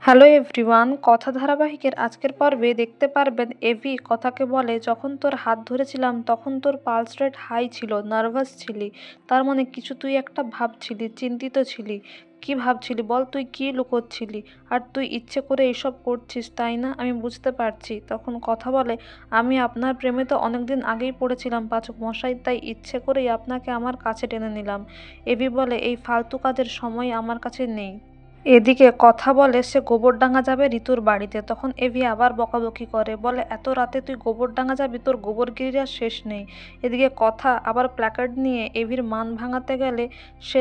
Hello everyone, কথা ধারাবাহিকের আজকের পর্বে দেখতে পারবেন এভি কথাকে বলে, যখন তোর হাত ধরেছিলাম তখন তোর পালস রেট হাই ছিল, নার্ভাস ছিলি, তার মানে কিছু তুই একটা ভাবছিলি, চিন্তিত ছিলি। কি ভাবছিলি বল, তুই কি লুকোচ্ছিলি? আর তুই ইচ্ছে করে এইসব করছিস তাই না? আমি বুঝতে পারছি। তখন কথা বলে, আমি আপনার প্রেমে তো অনেকদিন আগেই পড়েছিলাম পাচক মশাই, তাই ইচ্ছে করেই আপনাকে আমার কাছে টেনে নিলাম। এভি বলে, এই ফালতু কাজের সময় আমার কাছে নেই। এদিকে কথা বলে সে গোবরডাঙ্গা যাবে ঋতুর বাড়িতে। তখন এভি আবার বকাবকি করে, বলে এত রাতে তুই গোবরডাঙ্গা যাবি, তোর গোবরগিরির আর শেষ নেই। এদিকে কথা আবার প্ল্যাকার্ড নিয়ে এভির মান ভাঙাতে গেলে সে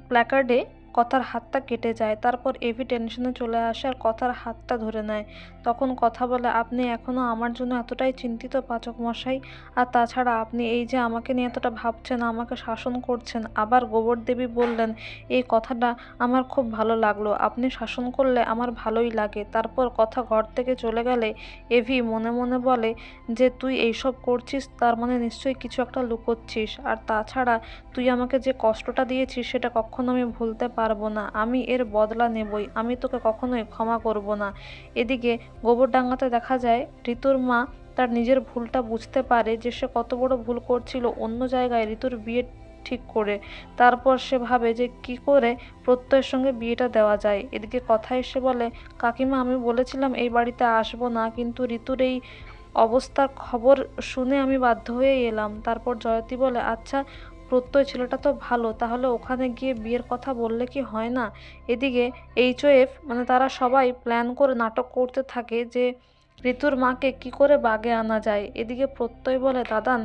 প্ল্যাকার্ডে কথার হাতটা কেটে যায়। তারপর এভি টেনশনে চলে আসে আর কথার হাতটা ধরে নেয়। তখন কথা বলে, আপনি এখনও আমার জন্য এতটাই চিন্তিত পাচক মশাই? আর তাছাড়া আপনি এই যে আমাকে নিয়ে এতটা ভাবছেন, আমাকে শাসন করছেন, আবার গোবর দেবী বললেন, এই কথাটা আমার খুব ভালো লাগলো। আপনি শাসন করলে আমার ভালোই লাগে। তারপর কথা ঘর থেকে চলে গেলে এভি মনে মনে বলে যে তুই এইসব করছিস তার মানে নিশ্চয়ই কিছু একটা লুকোচ্ছিস। আর তাছাড়া তুই আমাকে যে কষ্টটা দিয়েছিস সেটা কখনো আমি ভুলতে পারবো না। আমি এর বদলা নেবই। আমি তোকে কখনোই ক্ষমা করব না। এদিকে গোবরডাঙ্গাতে দেখা যায় ঋতুর মা তার নিজের ভুলটা বুঝতে পারে যে সে কত বড় ভুল করছিল অন্য জায়গায় ঋতুর বিয়ে ঠিক করে। তারপর সে ভাবে যে কি করে প্রত্যয়ের সঙ্গে বিয়েটা দেওয়া যায়। এদিকে কথা এসে বলে, কাকিমা আমি বলেছিলাম এই বাড়িতে আসবো না, কিন্তু ঋতুর এই অবস্থার খবর শুনে আমি বাধ্য হয়েই এলাম। তারপর জয়তী বলে, আচ্ছা প্রত্যয় ছেলেটা তো ভালো, তাহলে ওখানে গিয়ে বিয়ের কথা বললে কি হয় না? এদিকে এইচওএফ মানে তারা সবাই প্ল্যান করে নাটক করতে থাকে যে ঋতুর মাকে কি করে বাগে আনা যায়। এদিকে প্রত্যয় বলে, দাদান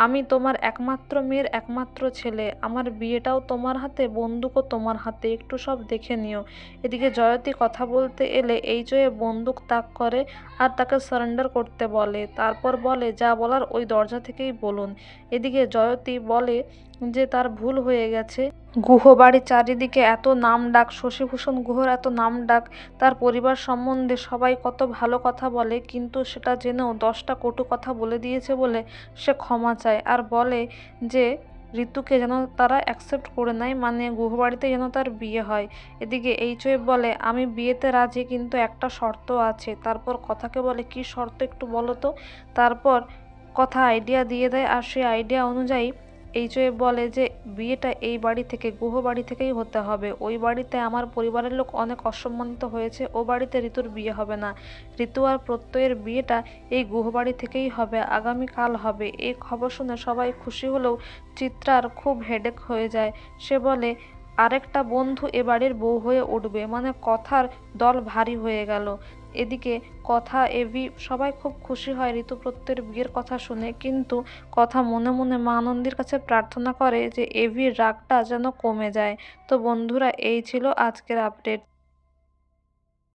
আমি তোমার একমাত্র মেয়ের একমাত্র ছেলে, আমার বিয়েটাও তোমার হাতে, বন্দুকও তোমার হাতে, একটু সব দেখে নিও। এদিকে জয়তী কথা বলতে এলে এইচওএফ বন্দুক তাক করে আর তাকে সারেন্ডার করতে বলে। তারপর বলে, যা বলার ওই দরজা থেকেই বলুন। এদিকে জয়তী বলে যে তার ভুল হয়ে গেছে। গুহবাড়ির চারিদিকে এত নাম ডাক, শশীভূষণ গুহর এত নাম ডাক, তার পরিবার সম্বন্ধে সবাই কত ভালো কথা বলে, কিন্তু সেটা জেনেও 10টা কটু কথা বলে দিয়েছে বলে সে ক্ষমা চায় আর বলে যে ঋতুকে যেন তারা অ্যাকসেপ্ট করে নেয়, মানে গুহবাড়িতে যেন তার বিয়ে হয়। এদিকে এইচওএফ বলে, আমি বিয়েতে রাজি, কিন্তু একটা শর্ত আছে। তারপর কথাকে বলে, কি শর্ত একটু বলো তো। তারপর কথা আইডিয়া দিয়ে দেয় আর সেই আইডিয়া অনুযায়ী এইচওএফ বলে যে বিয়েটা এই বাড়ি থেকে, গুহ বাড়ি থেকেই হতে হবে। ওই বাড়িতে আমার পরিবারের লোক অনেক অসম্মানিত হয়েছে, ও বাড়িতে ঋতুর বিয়ে হবে না। ঋতু আর প্রত্যয়ের বিয়েটা এই গুহবাড়ি থেকেই হবে, আগামীকাল হবে। এই খবর শুনে সবাই খুশি হলেও চিত্রার খুব হেডেক হয়ে যায়। সে বলে, আরেকটা বন্ধু এ বাড়ির বউ হয়ে উঠবে, মানে কথার দল ভারী হয়ে গেল। এদিকে কথা এভি সবাই খুব খুশি হয় ঋতু প্রত্যয়ের বিয়ের কথা শুনে, কিন্তু কথা মনে মনে মা আনন্দীর কাছে প্রার্থনা করে যে এভির রাগটা যেন কমে যায়। তো বন্ধুরা, এই ছিল আজকের আপডেট।